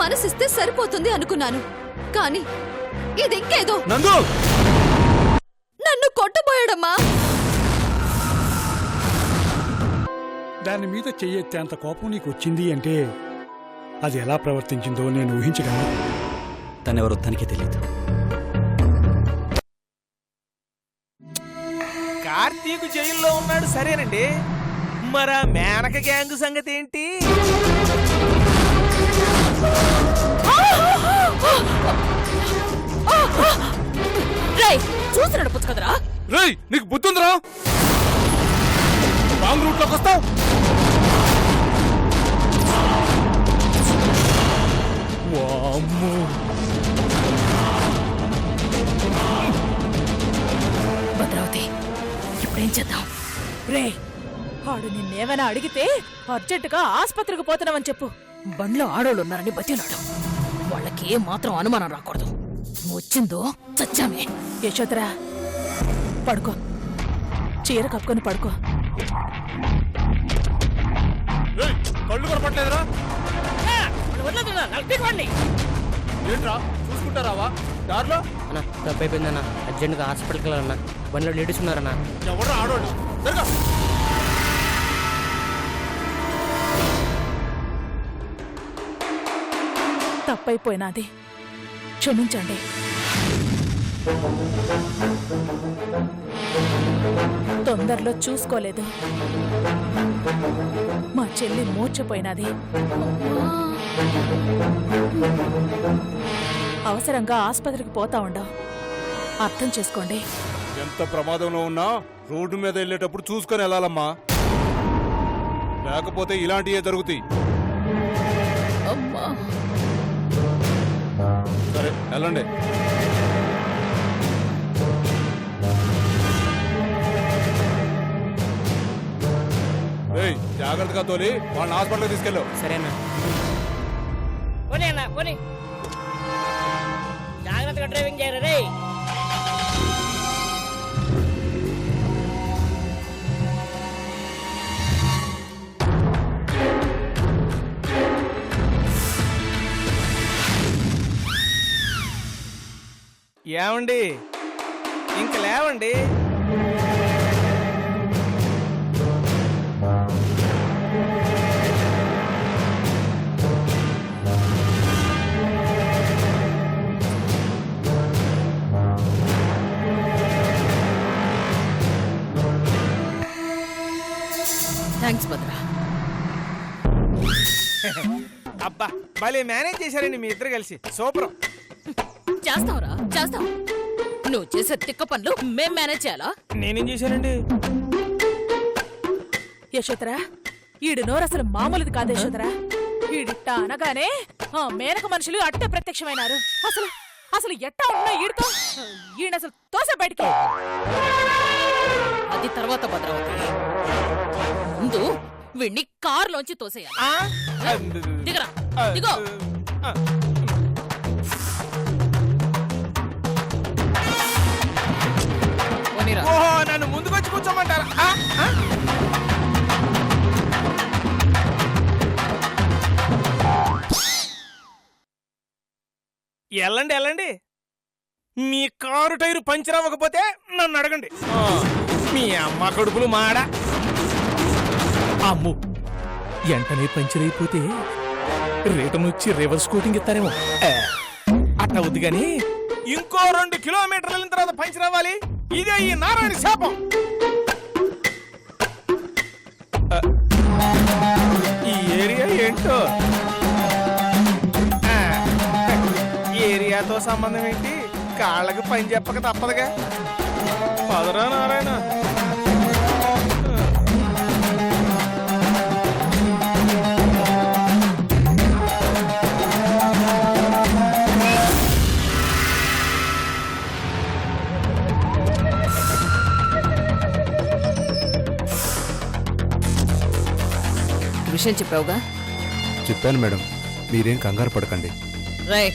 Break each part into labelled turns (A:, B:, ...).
A: మనసిస్తే సరిపోతుంది అనుకున్నాను, కానీ ఇది ఇంకేదో. నన్ను కొట్టబోయాడమ్మా.
B: దాని మీద చెయ్యెత్తేంత కోపం నీకు వచ్చింది అంటే అది ఎలా ప్రవర్తించిందో నేను ఊహించగలను.
C: తనెవరో తనకే తెలియదు.
D: కార్తీక్ జైల్లో ఉన్నాడు సరేనండి, మరా మేనక గ్యాంగ్ సంగతి ఏంటి?
A: చూసి నడపచ్చు కదరా.
E: రేయ్, నీకు బుద్ధుందిరా? రాంగ్ రూట్ లోకి వస్తావు.
A: భద్రావతి, ఇప్పుడేం చేద్దాం?
F: రే, ఆడు నిన్నేమైనా అడిగితే అర్జెంటుగా ఆస్పత్రికి పోతున్నామని చెప్పు.
A: బండ్లో ఆడోళ్ళున్నారని బతిలాడు. వాళ్ళకి ఏం మాత్రం అనుమానం రాకూడదు. వచ్చిందో చచ్చామే.
F: యశోదరా, పడుకో, చీర కప్పుకొని పడుకో.
E: కళ్ళు కూడా పట్టలేదురా? ఏంట్రా చూసుకుంటారావా దారిలో?
G: అన్న తప్పైపోయిందన్న, అర్జెంట్గా హాస్పిటల్కి వెళ్ళాలన్నా. బండిలో లేడీస్ ఉన్నారన్నా.
E: ఎవరు ఆడోళ్ళు? జరగా.
F: తప్పైపోయినాది, క్షమించండి. తొందరలో చూసుకోలేదు. మా చెల్లి మూర్ఛపోయినది. అవసరంగా ఆస్పత్రికి పోతా ఉండం. అర్థం చేసుకోండి.
E: ఎంత ప్రమాదంలో ఉన్నా రోడ్డు మీద వెళ్ళేటప్పుడు చూసుకొని వెళ్ళాలమ్మా, లేకపోతే ఇలాంటివే జరుగుతాయి. సరే వెళ్ళండి. జాగ్రత్తగా తోలి వాళ్ళని హాస్పిటల్కి తీసుకెళ్ళు.
G: సరేనా?
H: పోనీ అన్న, పోనీ. జాగ్రత్తగా డ్రైవింగ్ చేయరు రే.
D: ఏమండి, ఇంక లేవండి.
A: థ్యాంక్స్ భద్రా.
D: అబ్బా, భలే మేనేజ్ చేశారండి మీ ఇద్దరు కలిసి. సూపర్.
A: చేస్తావురా, చేస్తావు. నువ్వు చేసే తిక్క పనులు మేం మేనేజ్ చేయాలా?
D: నేనేం చేశానండి?
F: యశోదరా, ఈడు నోరు అసలు మామూలుది కాదు యశోదరా. ఈడిట్ట అనగానే ఆ మేనక మనుషులు అట్టే ప్రత్యక్షమైనారు. అసలు అసలు ఎట్టా ఉన్నా ఈడుతో ఈయనసలు తోసే బయటికి.
A: అది తర్వాత భద్రావతి. ముందు వీణ్ణి కారులోంచి తోసేయాలి. దిగరా, దిగో.
D: ఓహో, నన్ను ముందుకొచ్చి కూర్చోమంటారా? వెళ్ళండి వెళ్ళండి. మీ కారు టైరు పంచర్ అవ్వకపోతే నన్ను అడగండి. మీ అమ్మ కడుపులు మాడ.
I: అమ్ము, వెంటనే పంచర్ అయిపోతే రిటర్న్ వచ్చి రివర్స్ కోటింగ్ ఇస్తారేమో.
D: అట్ట వద్దు గాని ఇంకో 2 కిలోమీటర్ల వెళ్ళిన తర్వాత పంచర్ అవ్వాలి. ఇదే ఈ నారాయణ శాపం. ఈ ఏరియా ఏంటో, ఏరియాతో సంబంధం ఏంటి? కాళ్ళకి పని చెప్పక తప్పదుగా. పదరా నారాయణ.
A: విషయం చెప్పావుగా?
E: చెప్పాను మేడం, మీరేం కంగారు పడకండి.
A: రై,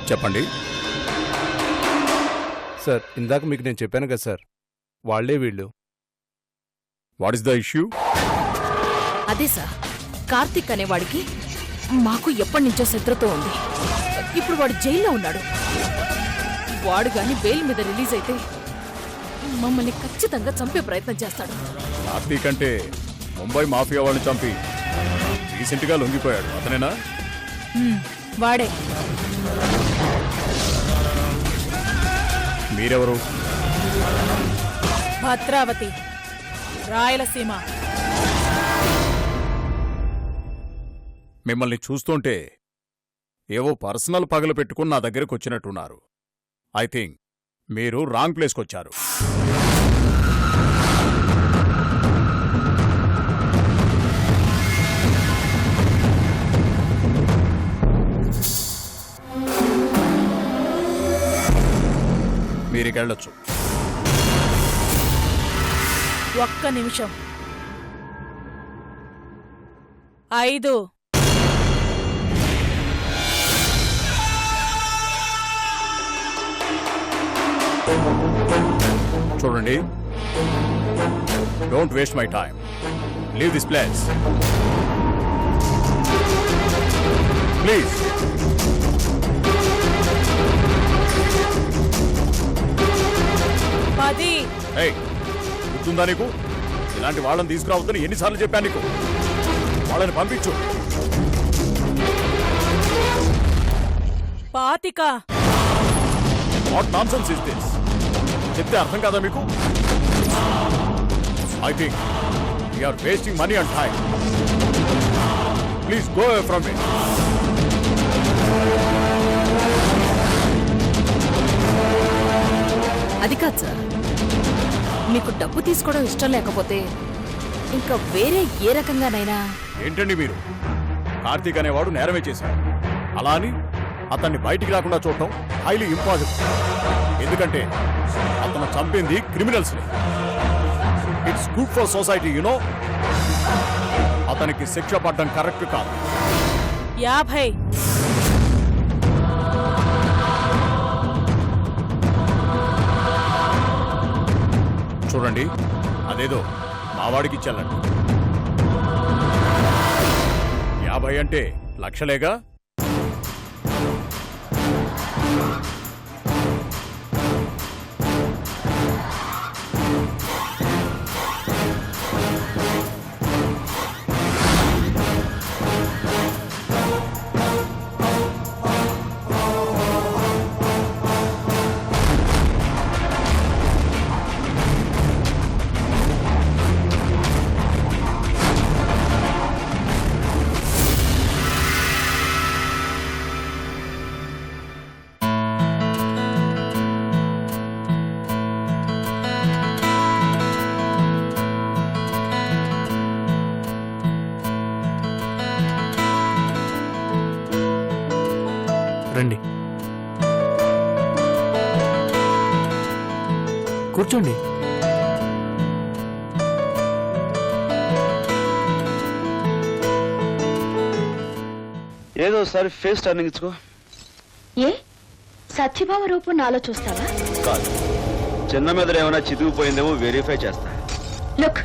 E: చెప్పండి
J: సార్ ఇందాక మీకు నేను చెప్పాను కదా సార్, వాళ్లే వీళ్ళు.
E: What is the issue?
A: అదే సార్, కార్తీక్ అనేవాడికి మాకు ఎప్పటి నుంచో శత్రుతో ఉంది. ఇప్పుడు వాడు జైల్లో ఉన్నాడు. వాడు గాని బెయిల్ మీద రిలీజ్ అయితే మమ్మల్ని ఖచ్చితంగా చంపే ప్రయత్నం చేస్తాడు.
E: కార్తీక్ అంటే ముంబై మాఫియా వాళ్ళని చంపి రీసెంట్ గా లొంగిపోయాడు, అతనేనా?
F: వాడే.
E: మీరెవరు?
F: భద్రావతి, రాయలసీమ.
E: మిమ్మల్ని చూస్తుంటే ఏవో పర్సనల్ పగలు పెట్టుకుని నా దగ్గరకు వచ్చినట్టున్నారు. ఐ థింక్ మీరు రాంగ్ ప్లేస్కొచ్చారు. మీరికెళ్ళొచ్చు.
F: ఒక్క నిమిషం. 5.
E: చూడండి, don't waste my time. Leave this place please. ఏయ్, గుర్తుందా నీకు? ఇలాంటి వాళ్ళని తీసుకురావద్దని ఎన్నిసార్లు చెప్పాను నీకు? వాళ్ళని పంపించు.
F: 25.
E: What nonsense is this? చెప్తే అర్థం కాదా మీకు? I think we're wasting money and time. Please go away from me.
A: అది కాదు సార్, మీకు డబ్బు తీసుకోవడం ఇష్టం లేకపోతే ఇంకా వేరే ఏ రకంగానైనా.
E: ఏంటండి మీరు? కార్తీక్ అనేవాడు నేరమే చేశాడు. అలా అని అతన్ని బయటికి రాకుండా చూడటం హైలీ ఇంపాసిబుల్. ఎందుకంటే అతను చంపింది క్రిమినల్స్ని. It's good for society, you know. అతనికి శిక్ష పడడం కరెక్ట్ కాదు.
F: 50.
E: చూడండి, అదేదో మావాడికి చెల్లండి. 50 అంటే లక్షలేగా.
I: రండి, కూర్చోండి.
J: ఏదో ఒకసారి ఫేస్ టర్నింగ్ ఇచ్చుకో.
K: ఏ సత్యభావ రూపం నాలో చూస్తావా?
J: కాదు, చిన్న మీద ఏమైనా చితికిపోయిందేమో వెరిఫై చేస్తా.
K: లుక్,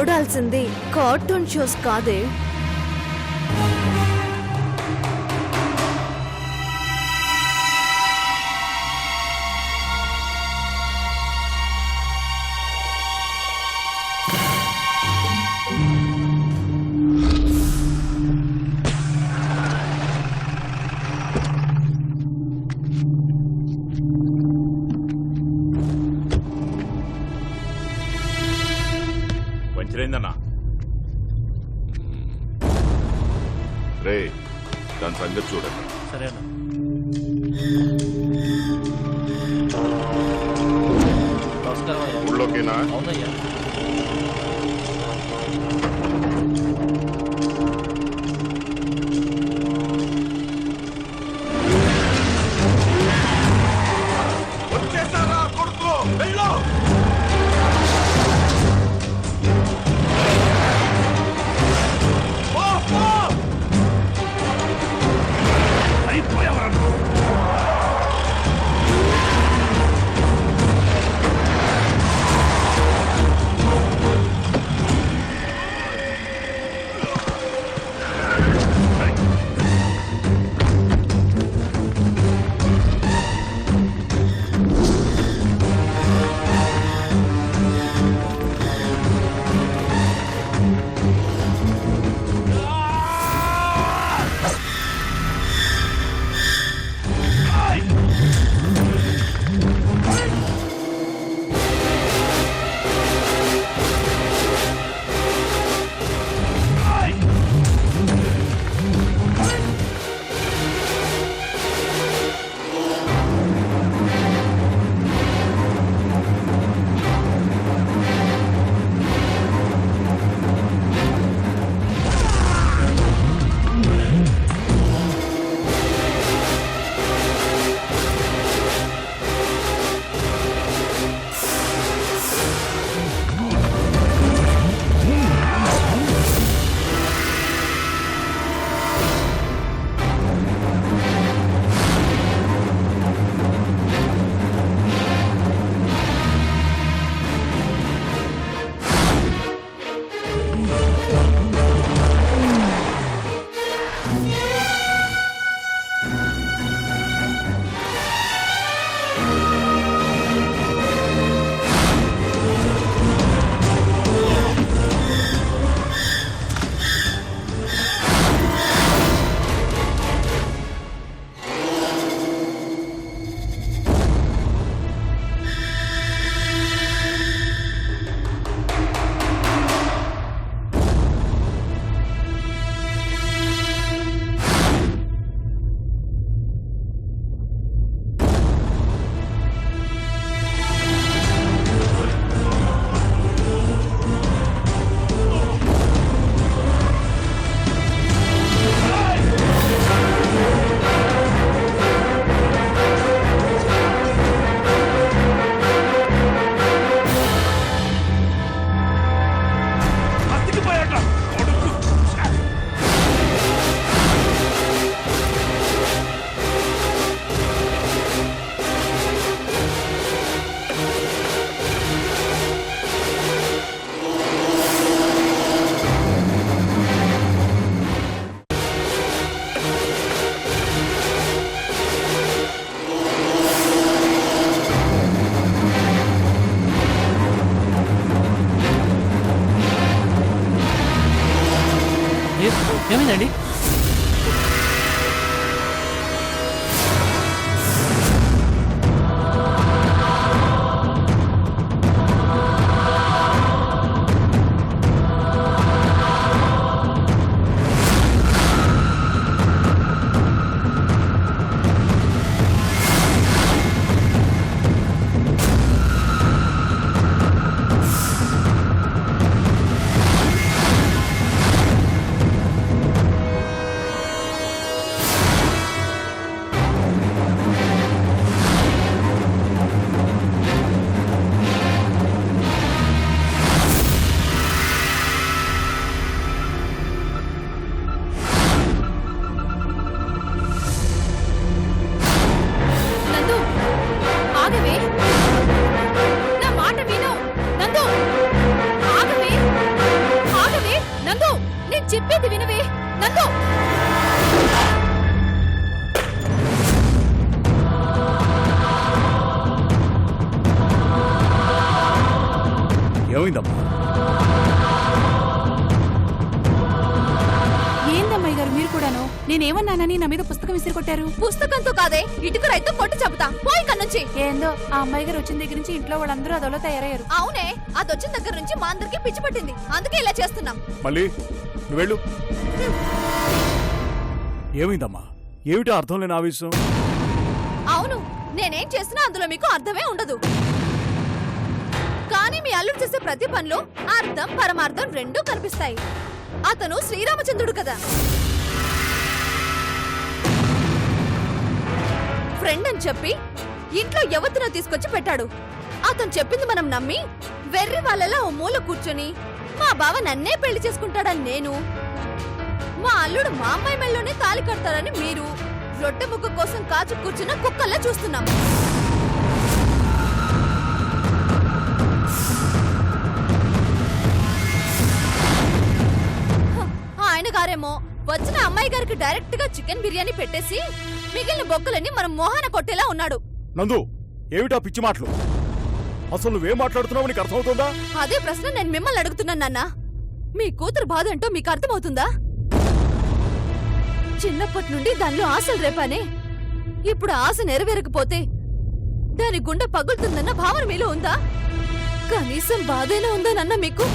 A: చూడాల్సింది కార్టూన్ షోస్ కాదే.
E: పంచరైందన్నా రే, దాని సంగతి చూడండి.
I: సరేనా?
E: ఊళ్ళోకేనా?
I: అవునయ్యా.
E: వచ్చేసారా కొడుకు? వెళ్ళు.
I: ఏమైందండి?
A: చెప్పేది వినవే నందు.
E: ఏమైందమ్మా?
A: ఏందమ్మాయి గారు మీరు కూడాను? నేనేమన్నానని నా మీద పుస్తకం విసిరికొట్టారు? పుస్తకంతో కాదే, ఇటుక రైతు కొట్టు చెబుతా పోయి కన్నుంచి. ఏందో ఆ అమ్మాయి గారు వచ్చిన దగ్గర నుంచి ఇంట్లో వాళ్ళందరూ అదోలా తయారయ్యారు. అవునే, అది వచ్చిన దగ్గర నుంచి మా అందరికి పిచ్చి పట్టింది, అందుకే ఇలా చేస్తున్నాం.
E: మళ్ళీ నువ్వు వెళ్ళు. ఏమైందమ్మా? ఏమిటో అర్థం లేని ఆవేశం?
A: అవును, నేనేం చేసినా అందులో మీకు అర్థమే ఉండదు. కానీ మీ అల్లుడు చేసే ప్రతి పనిలో అర్థం పరమార్థం రెండూ కనిపిస్తాయి. అతను శ్రీరామచంద్రుడు కదా. ఫ్రెండ్ అని చెప్పి ఇంట్లో ఎవరినో తీసుకొచ్చి పెట్టాడు. అతను చెప్పింది మనం నమ్మి వెర్రి వాళ్ళలా ఓ మూల కూర్చొని మా బావ నన్నే పెళ్లి చేసుకుంటాడని నేను, మా అల్లుడు మా అమ్మాయి మెళ్ళలోనే తాళి కడతాడని మీరు రొట్టె ముక్క కోసం కాచు కూర్చున్న కుక్కల్లా చూస్తున్నాం. ఆయన గారేమో వచ్చిన అమ్మాయి గారికి డైరెక్ట్ గా చికెన్ బిర్యానీ పెట్టేసి మిగిలిన బొక్కలన్నీ మనం మోహన కొట్టేలా ఉన్నాడు.
E: నందు, ఏమిటా పిచ్చి మాటలు? అసలు నువ్వేం మాట్లాడుతున్నావు నీకు అర్థమవుతుందా?
A: అదే ప్రశ్న నేను మిమ్మల్ని అడుగుతున్నాను నాన్న. మీ కూతురు బాధ ఏంటో మీకు అర్థమవుతుందా? చిన్నప్పటి నుండి దానిలో ఆశలు రేపానే, ఇప్పుడు ఆశ నెరవేరకపోతే దాని గుండె పగులుతుందన్న భావన మీలో ఉందా? కనీసం బాధైనా ఉందానన్న మీకు?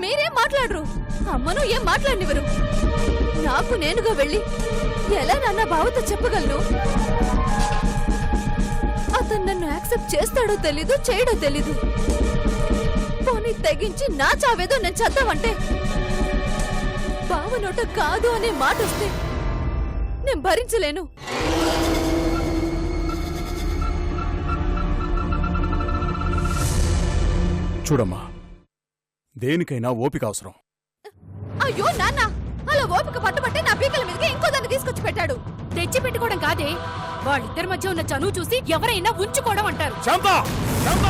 A: మీరేం మాట్లాడరు, అమ్మను ఏం మాట్లాడినవరు. నాకు నేనుగా వెళ్ళి ఎలా నాన్న బావతో చెప్పగలను? అతను నన్ను యాక్సెప్ట్ చేస్తాడో తెలీదు, చేయడో తెలీదు. పోనీ తెగించి నా చావేదో నేను చద్దామంటే బావ నోట కాదు అనే మాట వస్తే నేను భరించలేను.
E: చూడమ్మా, దేనికైనా ఓపిక అవసరం.
A: అయ్యో నాన్న, అలా ఓపిక పట్టుబట్టి నా పీకల మీదకి ఇంకో దాన్ని తీసుకొచ్చి పెట్టాడు. తెచ్చి పెట్టుకోవడం కాదే, వాళ్ళిద్దరి మధ్య ఉన్న చనువు చూసి ఎవరైనా ఉంచుకోవడం అంటారు.
E: శాంత! శాంత!